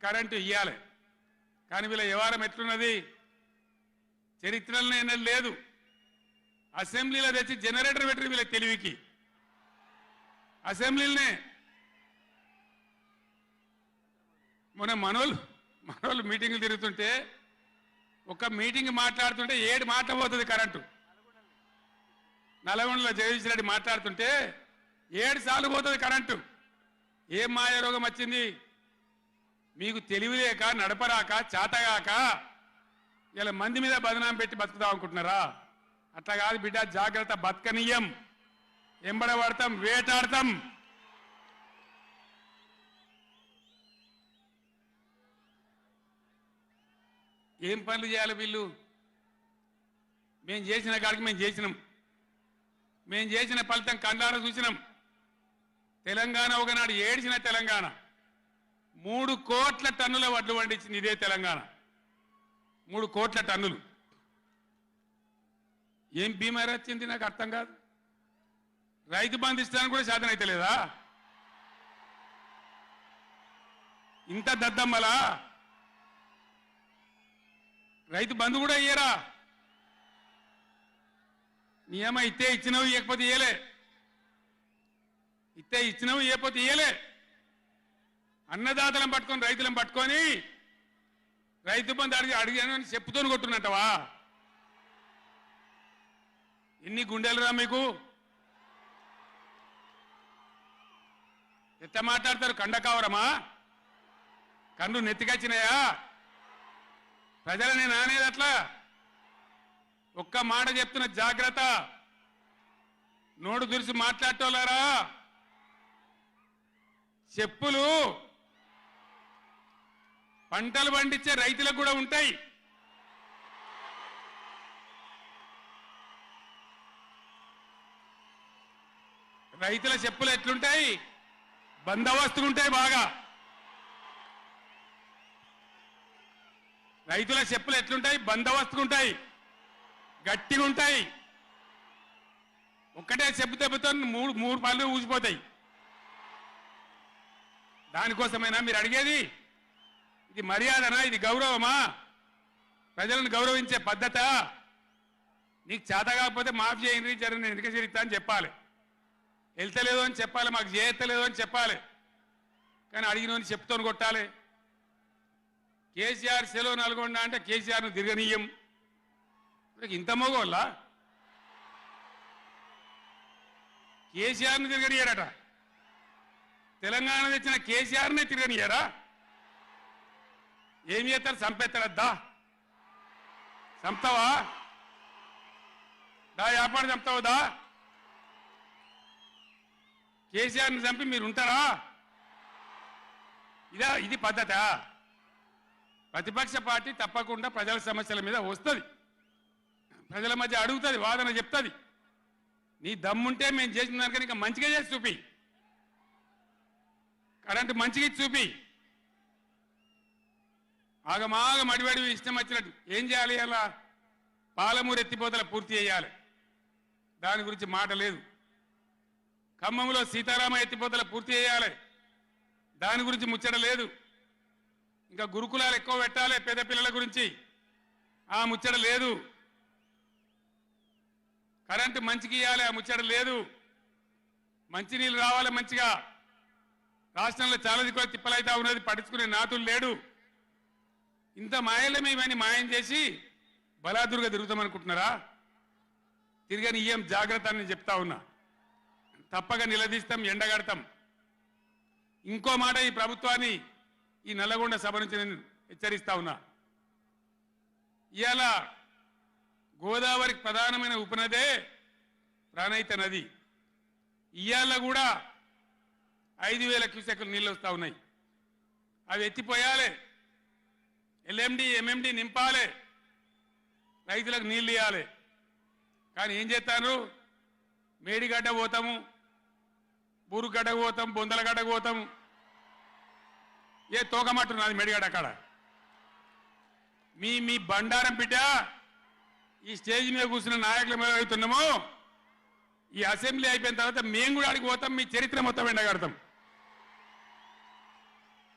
కరెంటు ఇవ్వాలి. కానీ వీళ్ళ వ్యవహారం ఎట్లున్నది? చరిత్రలో ఎన్నడూ లేదు. అసెంబ్లీలో తెచ్చి జనరేటర్ పెట్టి వీళ్ళ తెలివికి అసెంబ్లీలోనే మొన్న మనోళ్ళు మీటింగులు తిరుగుతుంటే ఒక మీటింగ్ మాట్లాడుతుంటే 7 మాటలు పోతుంది కరెంటు. నల్గొండలో జగదీష్ రెడ్డి మాట్లాడుతుంటే 7 సార్లు పోతుంది కరెంటు. ఏం మాయ రోగం వచ్చింది? మీకు తెలివి లేక, నడపరాక, చాతగాక ఇలా మంది మీద బదనాం పెట్టి బతుకుదాం అనుకుంటున్నారా? అట్లా కాదు బిడ్డ, జాగ్రత్త. బతకనీయం, ఎంబడబడతాం, వేటాడతాం. ఏం పనులు చేయాలి వీళ్ళు? మేము చేసిన కాడికి మేము చేసినాం. మేము చేసిన ఫలితం కండార చూసినాం. తెలంగాణ ఒకనాడు ఏడ్చిన తెలంగాణ 3 కోట్ల టన్నుల వడ్లు పండించింది ఇదే తెలంగాణ. 3 కోట్ల టన్నులు. ఏం బీమారి వచ్చింది నాకు అర్థం కాదు. రైతు బంధు ఇస్తానికి కూడా శాతం అయితే లేదా? ఇంత దద్దమ్మలా? రైతు బంధు కూడా ఇయ్యరా? నియమ ఇస్తే ఇచ్చినవి, ఇవ్వకపోతే ఇయ్యలే. ఇస్తే ఇచ్చినవి, ఇవ్వకపోతే ఇయ్యలే. అన్నదాతలను పట్టుకొని, రైతులను పట్టుకొని రైతు బంధు అడిగానని చెప్పుతోని కొట్టున్నట్టవా? ఎన్ని గుండెలురా మీకు? ఎట్లా మాట్లాడతారు? కండకావరమా? కన్ను నెత్తికొచ్చినాయా? ప్రజలని నానేది అట్లా? ఒక్క మాట చెప్తున్న, జాగ్రత్త. నోడు దురిసి మాట్లాడటోలారా, చెప్పులు పంటలు పండించే రైతులకు కూడా ఉంటాయి. రైతుల చెప్పులు ఎట్లుంటాయి? బందోబస్తుగా ఉంటాయి బాగా. రైతుల చెప్పులు ఎట్లుంటాయి? బందోబస్తుగా ఉంటాయి, గట్టిగా ఉంటాయి. ఒక్కటే చెప్పు దెబ్బతో మూడు పళ్ళు ఊసిపోతాయి. దానికోసమైనా మీరు అడిగేది? ఇది మర్యాదనా? ఇది గౌరవమా? ప్రజలను గౌరవించే పద్ధత? నీకు చేత కాకపోతే మాఫీ చేయండి, జరిగిన ఎన్నిక చరిత్ర అని చెప్పాలి. వెళ్తలేదు అని చెప్పాలి, మాకు చేయలేదు అని చెప్పాలి. కానీ అడిగినోని చెప్తోని కొట్టాలి. కేసీఆర్ సెలవు నల్గొండ అంటే కేసీఆర్ను తిరగనీయం. ఇంత మగోళ్ళ కేసీఆర్ను తిరగనియారట. తెలంగాణ తెచ్చిన కేసీఆర్నే తిరగనియారా? ఏం చేస్తారు? చంపేస్తారద్దా? చంపుతావా? దా వ్యాపారం చంపుతావుదా? కేసీఆర్ని చంపి మీరు ఉంటారా? ఇది పద్ధత? ప్రతిపక్ష పార్టీ తప్పకుండా ప్రజల సమస్యల మీద వస్తుంది, ప్రజల మధ్య అడుగుతుంది, వాదన చెప్తుంది. నీ దమ్ముంటే మేము చేసిన దానికన్నా ఇంకా మంచిగా చేసి చూపి, కరెంటు మంచిగా ఇచ్చి చూపి. ఆగమాగం అడివడివి ఇష్టం వచ్చినట్టు ఏం చేయాలి? అలా పాలమూరు ఎత్తిపోతల పూర్తి చేయాలి, దాని గురించి మాట లేదు. ఖమ్మంలో సీతారామ ఎత్తిపోతల పూర్తి చేయాలి, దాని గురించి ముచ్చట లేదు. ఇంకా గురుకులాలు ఎక్కువ పెట్టాలి పేద పిల్లల గురించి, ఆ ముచ్చట లేదు. కరెంటు మంచిగా ఇవ్వాలి, ఆ ముచ్చట లేదు. మంచినీళ్ళు రావాలి మంచిగా. రాష్ట్రంలో చాలా దిక్కువ తిప్పలైతా ఉన్నది, పట్టించుకునే నాతులు లేడు. ఇంత మాయలే ఇవన్నీ మాయం చేసి బలాదురుగా తిరుగుతామనుకుంటున్నారా? తిరగని ఏం జాగ్రత్త అని చెప్తా ఉన్నా. తప్పక నిలదీస్తాం, ఎండగడతాం. ఇంకో మాట, ఈ ప్రభుత్వాన్ని ఈ నల్లగొండ సభ నుంచి నేను హెచ్చరిస్తా ఉన్నా. ఇవాళ గోదావరికి ప్రధానమైన ఉపనదే ప్రాణహిత నది. ఇవాళ కూడా 5,000 క్యూసెక్లు నీళ్ళు వస్తూ ఉన్నాయి. అవి ఎత్తిపోయాలి, ఎల్ఎండి ఎంఎండి నింపాలి, రైతులకు నీళ్ళు ఇవ్వాలి. కానీ ఏం చేస్తాను? మేడిగడ్డ పోతాము, బూరుగడ్డ పోతాం, బొందలగడ్డ పోతాము. ఏ తోకమట్టున్నది మేడిగడ్డ అక్కడ. మీ బండారం బిడ్డ ఈ స్టేజ్ మీద కూర్చున్న నాయకుల మీద అవుతున్నాము. ఈ అసెంబ్లీ అయిపోయిన తర్వాత మేము కూడా అడిగి పోతాం, మీ చరిత్ర మొత్తం ఎండగడతాం.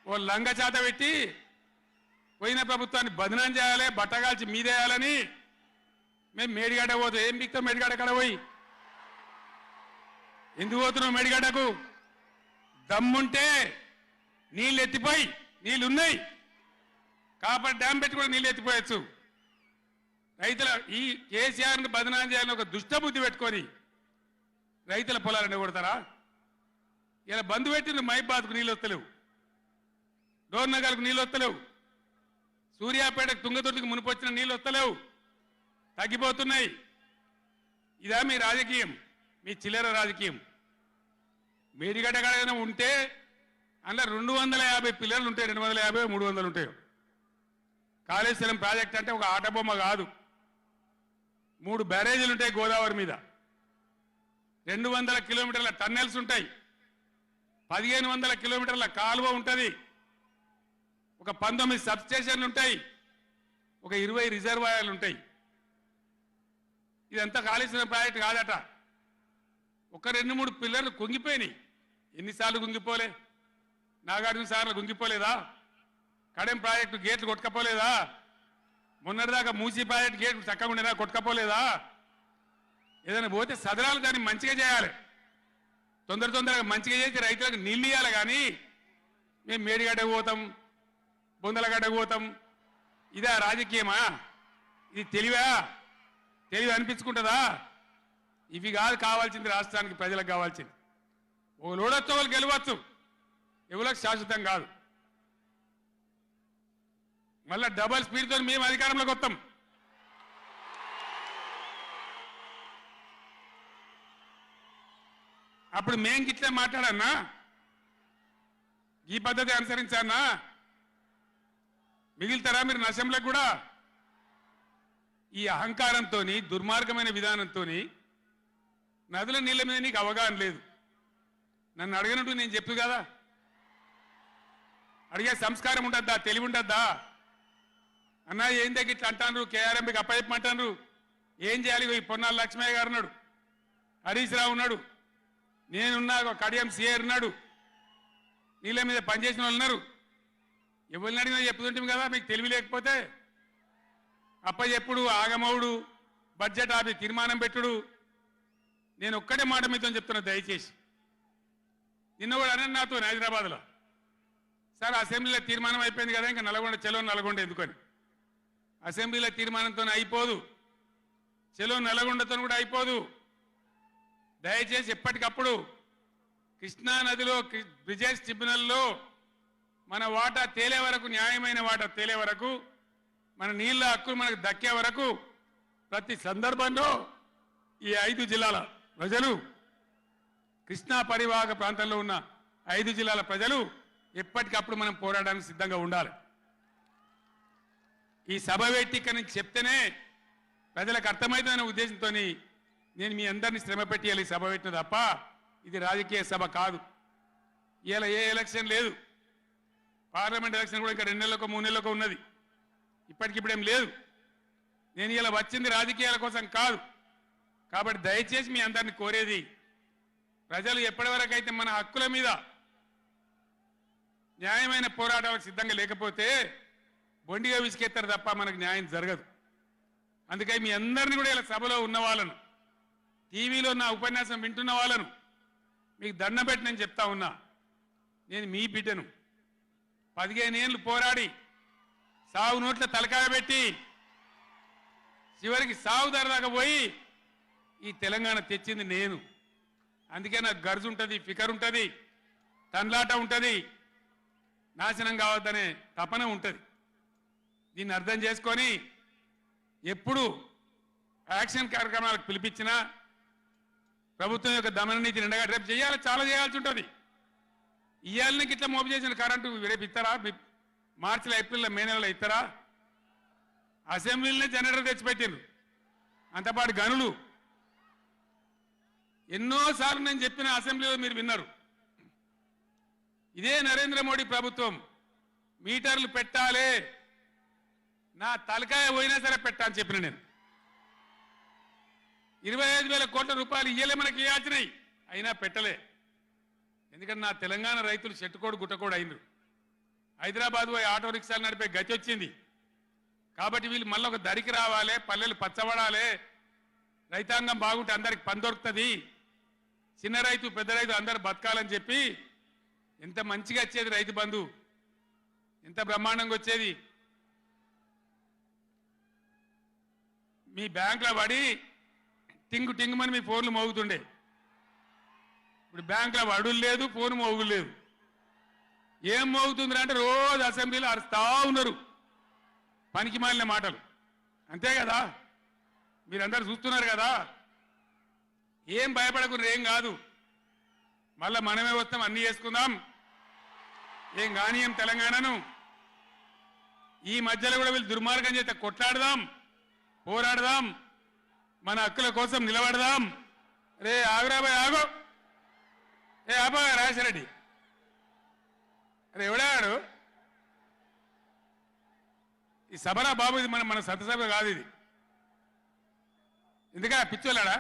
ఓ లంగ చేత పెట్టి పోయిన ప్రభుత్వాన్ని బదనాం చేయాలి, బట్టగాల్చి మీదేయాలని మేము మేడిగడ్డ పోతాం. ఏం బిక్తాం మేడిగడ్డ కాడ పోయి? ఎందుకు పోతున్నావు మేడిగడ్డకు? దమ్ముంటే నీళ్ళు ఎత్తిపోయి, నీళ్ళున్నాయి, కాపర్ డ్యామ్ పెట్టి కూడా నీళ్ళు ఎత్తిపోయచ్చు. రైతుల ఈ కేసీఆర్ని బదనాం చేయాలని ఒక దుష్టబుద్ధి పెట్టుకొని రైతుల పొలాలను కొడతారా? ఇలా బంధు పెట్టిన మైబాద్కు నీళ్ళు వస్తలేవు, డోర్నగర్కు నీళ్ళు వస్తలేవు, సూర్యాపేటకు తుంగతుర్తికి మునిపొచ్చిన నీళ్ళు వస్తలేవు, తగ్గిపోతున్నాయి. ఇదా మీ రాజకీయం? మీ చిల్లర రాజకీయం. మేడిగడ్డ కాడ ఉంటే అందులో 250 పిల్లలు ఉంటాయి, 250 300 ఉంటాయి. కాళేశ్వరం ప్రాజెక్ట్ అంటే ఒక ఆట బొమ్మ కాదు. 3 బ్యారేజీలు ఉంటాయి గోదావరి మీద, 200 కిలోమీటర్ల టన్నెల్స్ ఉంటాయి, 1500 కిలోమీటర్ల కాలువ ఉంటుంది, ఒక 19 సబ్ స్టేషన్లు ఉంటాయి, ఒక 20 రిజర్వాయర్లు ఉంటాయి. ఇదంతా కాళేశ్వరం ప్రాజెక్ట్ కాదట. ఒక 2-3 పిల్లర్లు కుంగిపోయినాయి. ఎన్నిసార్లు కుంగిపోలే? నాగార్జున సార్లు కుంగిపోలేదా? కడెం ప్రాజెక్టు గేట్లు కొట్టుకపోలేదా? మొన్నటిదాకా మూసీ ప్రాజెక్టు గేట్లు చక్కగా ఉండేదా? కొట్టుకపోలేదా? ఏదైనా పోతే సదరాలు దాన్ని మంచిగా చేయాలి, తొందరగా మంచిగా చేసి రైతులకు నీళ్ళు ఇవ్వాలి. కానీ మేము మేడిగడ్డకు పోతాం, బొందలగడ్డకు పోతాం. ఇదా రాజకీయమా? ఇది తెలివి అనిపించుకుంటుందా? ఇవి కాదు కావాల్సింది, రాష్ట్రానికి ప్రజలకు కావాల్సింది. ఓ లోడొచ్చు, వాళ్ళు గెలవచ్చు, ఎవరికి శాశ్వతం కాదు. మళ్ళా డబల్ స్పీడ్తో మేము అధికారంలోకి వస్తాం. అప్పుడు మేం గిట్లే మాట్లాడన్నా, ఈ పద్ధతి అనుసరించానా? మిగిలితారా మీరు నశంలకు కూడా? ఈ అహంకారంతో, దుర్మార్గమైన విధానంతో నదుల నీళ్ళ మీద నీకు అవగాహన లేదు. నన్ను అడిగినట్టు నేను చెప్పు కదా, అడిగే సంస్కారం ఉంటుందా? తెలివి ఉంటుందా? అన్నా ఏం దగ్గర ఇట్లా అంటాను, కేఆర్ఎంకి అప్పచెప్పమంటాను, ఏం చేయాలి? ఈ పొన్నాల లక్ష్మయ్య గారు ఉన్నాడు, హరీష్ రావు ఉన్నాడు, నేనున్నా, కడియం సిఆర్ ఉన్నాడు, నీళ్ళ మీద పనిచేసిన వాళ్ళు ఉన్నారు. ఎవరిని అడిగినా చెప్తుంటాం కదా. మీకు తెలివి లేకపోతే అప్పచెప్పుడు, ఆగమవుడు, బడ్జెట్ ఆపి తీర్మానం పెట్టుడు. నేను ఒక్కటే మాట మీతో చెప్తున్నా, దయచేసి. నిన్న కూడా అనే నాతో హైదరాబాద్లో సార్ అసెంబ్లీలో తీర్మానం అయిపోయింది కదా ఇంకా నల్గొండ చెలో నల్గొండ ఎందుకని అసెంబ్లీలో తీర్మానంతో అయిపోదు చెలో నల్గొండతో కూడా అయిపోదు దయచేసి ఎప్పటికప్పుడు కృష్ణా నదిలో బ్రిజేష్ ట్రిబ్యునల్లో మన వాటా తేలే వరకు న్యాయమైన వాటా తేలే వరకు మన నీళ్ళ హక్కులు మనకు దక్కే వరకు ప్రతి సందర్భంలో ఈ 5 జిల్లాల ప్రజలు కృష్ణా పరివాహక ప్రాంతంలో ఉన్న 5 జిల్లాల ప్రజలు ఎప్పటికప్పుడు మనం పోరాడడానికి సిద్ధంగా ఉండాలి ఈ సభ వేదికని చెప్తేనే ప్రజలకు అర్థమైందనే ఉద్దేశంతో నేను మీ అందరినీ శ్రమ పెట్టి ఈ సభ పెట్టిన తప్ప ఇది రాజకీయ సభ కాదు ఇలా ఏ ఎలక్షన్ లేదు పార్లమెంట్ ఎలక్షన్ కూడా ఇంకా 2 నెలలకు 3 నెలలకు ఉన్నది ఇప్పటికిప్పుడేం లేదు నేను ఇలా వచ్చింది రాజకీయాల కోసం కాదు కాబట్టి దయచేసి మీ అందరిని కోరేది ప్రజలు ఎప్పటివరకు అయితే మన హక్కుల మీద న్యాయమైన పోరాటాలకు సిద్ధంగా లేకపోతే బొండిగా విసికెత్తారు తప్ప మనకు న్యాయం జరగదు అందుకని మీ అందరినీ కూడా ఇలా సభలో ఉన్న వాళ్ళను టీవీలో నా ఉపన్యాసం వింటున్న వాళ్ళను మీకు దండం పెట్టి నేను చెప్తా ఉన్నా నేను మీ బిడ్డను 15 ఏళ్ళు పోరాడి సావు నోట్ల తలకాయ పెట్టి చివరికి సావు దాకా పోయి ఈ తెలంగాణ తెచ్చింది నేను అందుకే నాకు గర్జు ఉంటుంది ఫికర్ ఉంటుంది తండ్లాట ఉంటుంది నాశనం కావద్దనే తపన ఉంటుంది దీన్ని అర్థం చేసుకొని ఎప్పుడు యాక్షన్ కార్యక్రమాలకు పిలిపించినా ప్రభుత్వం యొక్క దమన నీతిని ఎండగా రేపు చేయాలి చాలా చేయాల్సి ఉంటుంది ఇవాళకి ఇట్లా మోపు చేసిన కరెంటు రేపు ఇస్తారా మార్చిలో ఏప్రిల్లో మే నెలలో ఇస్తారా అసెంబ్లీలోనే జనరేటర్ తెచ్చిపెట్టిండ్రు అంతపాటు గనులు ఎన్నోసార్లు నేను చెప్పిన అసెంబ్లీలో మీరు విన్నారు ఇదే నరేంద్ర మోడీ ప్రభుత్వం మీటర్లు పెట్టాలి నా తలకాయ పోయినా సరే పెట్టా అని చెప్పిన నేను 25,000 కోట్ల రూపాయలు ఇయ్యలే మనకి ఇవ్వాల్సినాయి అయినా పెట్టలే ఎందుకంటే నా తెలంగాణ రైతులు చెట్టుకోడు గుట్టకోడు అయినరు హైదరాబాద్ పోయి ఆటో రిక్షాలు నడిపే గతి వచ్చింది కాబట్టి వీళ్ళు మళ్ళీ ఒక దరికి రావాలి పల్లెలు పచ్చబడాలి రైతాంగం బాగుంటే అందరికి పని దొరుకుతుంది చిన్న రైతు పెద్ద రైతు అందరు బతకాలని చెప్పి ఎంత మంచిగా వచ్చేది రైతు బంధు ఎంత బ్రహ్మాండంగా వచ్చేది మీ బ్యాంకులో పడి టింగు టింగుమని మీ ఫోన్లు మోగుతుండే ఇప్పుడు బ్యాంకులో వడులు లేదు ఫోన్ మోగులు లేదు ఏం మోగుతుందిరా అంటే రోజు అసెంబ్లీలో అరుస్తా ఉన్నారు పనికి మాలిన మాటలు అంతే కదా మీరందరూ చూస్తున్నారు కదా ఏం భయపడకుండా ఏం కాదు మళ్ళా మనమే వస్తాం అన్ని చేసుకుందాం ఏం కానీయం తెలంగాణను ఈ మధ్యలో కూడా వీళ్ళు దుర్మార్గం చేస్తే కొట్లాడదాం పోరాడదాం మన హక్కుల కోసం నిలబడదాం రే ఆగురాబాయ్ ఆగో ఏ ఆపా రాజశరెడ్డి అరే ఎవడాడు ఈ సభరా బాబు ఇది మన సభ కాదు ఇది ఎందుక పిచ్చోళ్ళాడా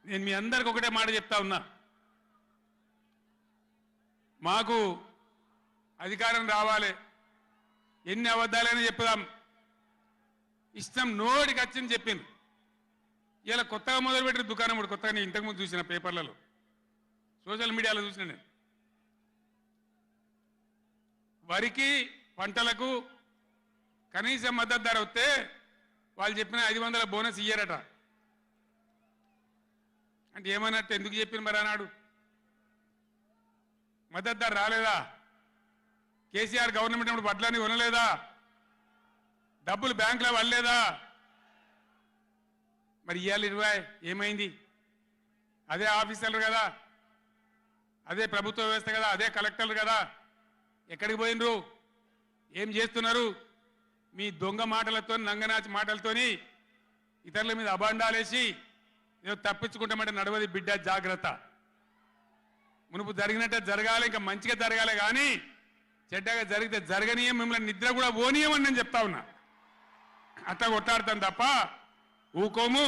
నేను మీ అందరికి ఒకటే మాట చెప్తా ఉన్నా మాకు అధికారం రావాలి ఎన్ని అబద్ధాలైనా చెప్పుదాం ఇష్టం నోటికి వచ్చింది చెప్పింది ఇలా కొత్తగా మొదలుపెట్టిన దుకాణం కూడా కొత్తగా నేను ఇంతకుముందు చూసిన పేపర్లలో సోషల్ మీడియాలో చూసిన నేను వరికి పంటలకు కనీస మద్దతు ధర వస్తే వాళ్ళు చెప్పిన 500 బోనస్ ఇయ్యారట అంటే ఏమన్నట్టు ఎందుకు చెప్పిన మరి అన్నాడు మద్దతు ధర రాలేదా కేసీఆర్ గవర్నమెంట్ అప్పుడు వడ్లని కొనలేదా డబ్బులు బ్యాంకులో వల్లేదా మరి ఇవాళ 20 ఏమైంది అదే ఆఫీసర్లు కదా అదే ప్రభుత్వ వ్యవస్థ కదా అదే కలెక్టర్లు కదా ఎక్కడికి పోయినరు ఏం చేస్తున్నారు మీ దొంగ మాటలతో నంగనాచి మాటలతోని ఇతరుల మీద అబాండాలేసి ఏదో తప్పించుకుంటామంటే నడవది బిడ్డ జాగ్రత్త మునుపు జరిగినట్టే జరగాలి ఇంకా మంచిగా జరగాలి కానీ చెడ్డగా జరిగితే జరగనీయం మిమ్మల్ని నిద్ర కూడా పోనీయమని నేను చెప్తా ఉన్నా అట్లా కొట్లాడతాం తప్ప ఊకోము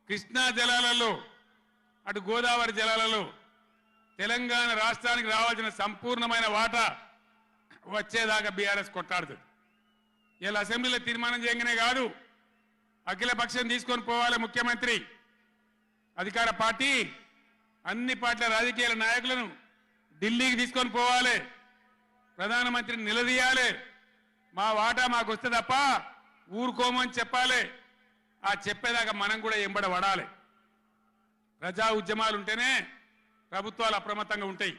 కృష్ణా జలాలలో అటు గోదావరి జలాలలో తెలంగాణ రాష్ట్రానికి రావాల్సిన సంపూర్ణమైన వాటా వచ్చేదాకా బీఆర్ఎస్ కొట్లాడుతుంది ఇలా అసెంబ్లీలో తీర్మానం చేయగానే కాదు అఖిల పక్షం తీసుకొని పోవాలి ముఖ్యమంత్రి అధికార పార్టీ అన్ని పార్టీల రాజకీయ నాయకులను ఢిల్లీకి తీసుకొని పోవాలి, ప్రధానమంత్రిని నిలదీయాలి, మా వాటా మాకు వస్తే తప్ప ఊరుకోమని చెప్పాలి. ఆ చెప్పేదాకా మనం కూడా ఎంబడ పడాలి. ప్రజా ఉద్యమాలు ఉంటేనే ప్రభుత్వాలు అప్రమత్తంగా ఉంటాయి,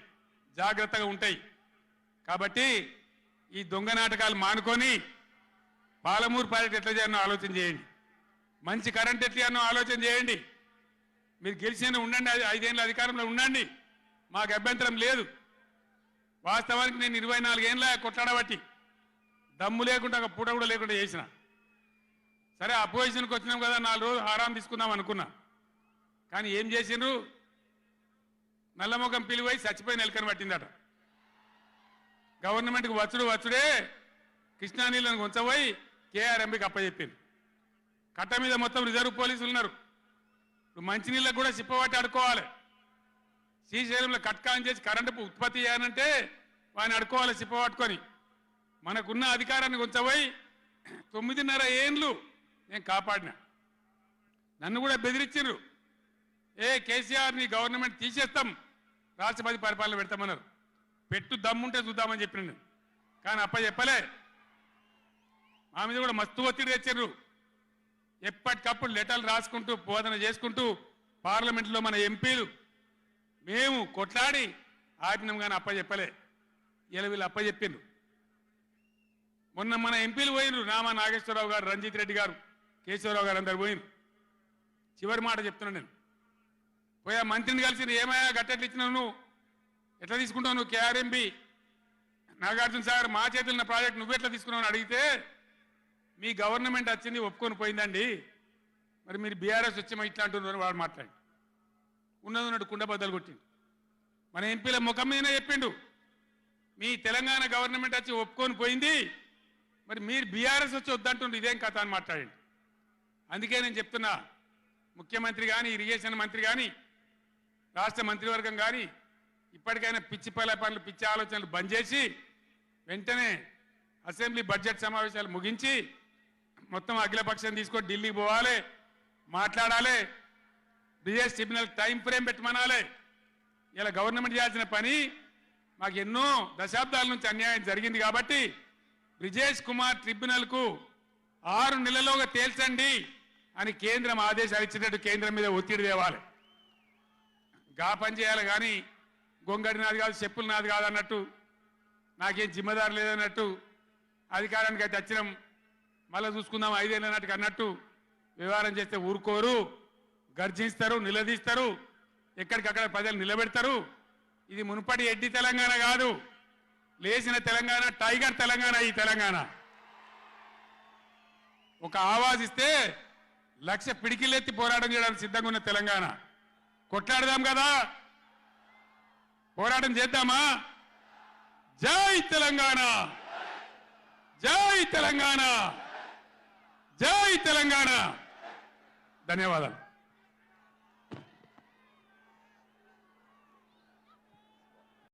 జాగ్రత్తగా ఉంటాయి. కాబట్టి ఈ దొంగ నాటకాలు మానుకొని పాలమూరు ప్రాజెక్ట్ ఎట్లా చేయాలో ఆలోచన చేయండి, మంచి కరెంట్ ఎట్లా చేయాలో ఆలోచన చేయండి. మీరు గెలిచిన ఉండండి, 5 ఏళ్ళ అధికారంలో ఉండండి, మాకు అభ్యంతరం లేదు. వాస్తవానికి నేను 24 ఏళ్ళ కొట్లాడబట్టి దమ్ము లేకుండా ఒక పూట కూడా లేకుండా చేసిన. సరే అపోజిషన్కి వచ్చినాం కదా, 4 రోజులు ఆరాం తీసుకుందాం అనుకున్నా. కానీ ఏం చేసిండ్రు, నల్లముఖం పిలివై చచ్చిపోయిన ఎలకని పట్టిందట. గవర్నమెంట్కి వచ్చుడే కృష్ణా నీళ్ళను ఉంచబోయి కేఆర్ఎంబీకి అప్పచెప్పింది. కట్ట మీద మొత్తం రిజర్వ్ పోలీసులు ఉన్నారు. ఇప్పుడు మంచినీళ్ళకు కూడా సిప్పబట్టి అడుకోవాలి. శ్రీశైలంలో కట్కాన్ చేసి కరెంటు ఉత్పత్తి చేయాలంటే వాడిని అడుకోవాలి సిప్పబట్టుకొని. మనకున్న అధికారాన్ని ఉంచబోయి 9.5 ఏండ్లు నేను కాపాడినా. నన్ను కూడా బెదిరించారు, కేసీఆర్ ని గవర్నమెంట్ తీసేస్తాం, రాష్ట్రపతి పరిపాలన పెడతామన్నారు. పెట్టు దమ్ముంటే చూద్దామని చెప్పిన నేను. కానీ చెప్పలే. మా మీద కూడా మస్తు ఒత్తిడి తెచ్చారు. ఎప్పటికప్పుడు లెటర్లు రాసుకుంటూ బోధన చేసుకుంటూ పార్లమెంట్లో మన ఎంపీలు మేము కొట్లాడి ఆపినాం, కానీ చెప్పలే. ఇలా వీళ్ళు చెప్పిండ్రు. మొన్న మన ఎంపీలు పోయినరు, రామా నాగేశ్వరరావు గారు, రంజిత్ రెడ్డి గారు, కేశవరావు గారు అందరు పోయినరు. చివరి మాట చెప్తున్నాను నేను. పోయా మంత్రిని కలిసి ఏమయ్యా గట్టెట్లు ఇచ్చినావు, నువ్వు ఎట్లా తీసుకుంటావు, నువ్వు కేఆర్ఎంబి నాగార్జున సాగర్ మా చేతులు ఉన్న ప్రాజెక్ట్ నువ్వెట్లా తీసుకున్నావు అని అడిగితే, మీ గవర్నమెంట్ వచ్చింది ఒప్పుకొని పోయిందండి, మరి మీరు బీఆర్ఎస్ వచ్చి ఇట్లా అంటున్నారు వాడు మాట్లాడి ఉన్నది ఉన్నట్టు కుండ బద్దలు కొట్టిండు. మన ఎంపీల ముఖం మీదనే చెప్పిండు, మీ తెలంగాణ గవర్నమెంట్ వచ్చి ఒప్పుకొని పోయింది, మరి మీరు బీఆర్ఎస్ వచ్చి వద్దంటుండ్రు, ఇదేం కథ అని మాట్లాడండి. అందుకే నేను చెప్తున్నా, ముఖ్యమంత్రి కానీ, ఇరిగేషన్ మంత్రి కానీ, రాష్ట్ర మంత్రివర్గం కానీ ఇప్పటికైనా పిచ్చి పనులు, పిచ్చి ఆలోచనలు బంద్ చేసి వెంటనే అసెంబ్లీ బడ్జెట్ సమావేశాలు ముగించి మొత్తం అఖిలపక్షం తీసుకొని ఢిల్లీకి పోవాలి, మాట్లాడాలి, బిఎస్ ట్రిబ్యునల్ టైం ఫ్రేమ్ పెట్టమనాలి. ఇలా గవర్నమెంట్ చేయాల్సిన పని మాకు ఎన్నో దశాబ్దాల నుంచి అన్యాయం జరిగింది కాబట్టి బ్రిజేష్ కుమార్ ట్రిబ్యునల్కు 6 నెలల్లోగా తేల్చండి అని కేంద్రం ఆదేశాలు ఇచ్చినట్టు కేంద్రం మీద ఒత్తిడి తేవాలి. గా పని చేయాలి కానీ గొంగడి నాది కాదు, చెప్పులు నాది కాదు అన్నట్టు, నాకేం జిమ్మదారు లేదన్నట్టు, అధికారానికి అయితే వచ్చినాం మళ్ళీ చూసుకుందాం 5 ఏళ్ళ నాటికి అన్నట్టు వ్యవహారం చేస్తే ఊరుకోరు, గర్జిస్తారు, నిలదీస్తారు, ఎక్కడికక్కడ ప్రజలు నిలబెడతారు. ఇది మునుపటి ఎడ్డి తెలంగాణ కాదు, లేచిన తెలంగాణ, టైగర్ తెలంగాణ. ఈ తెలంగాణ ఒక ఆవాజ్ ఇస్తే 1,00,000 పిడికిలెత్తి పోరాటం చేయడానికి సిద్ధంగా ఉన్న తెలంగాణ. కొట్లాడదాం కదా, పోరాటం చేద్దామా? జై తెలంగాణ, జై తెలంగాణ, జై తెలంగాణ. ధన్యవాదాలు.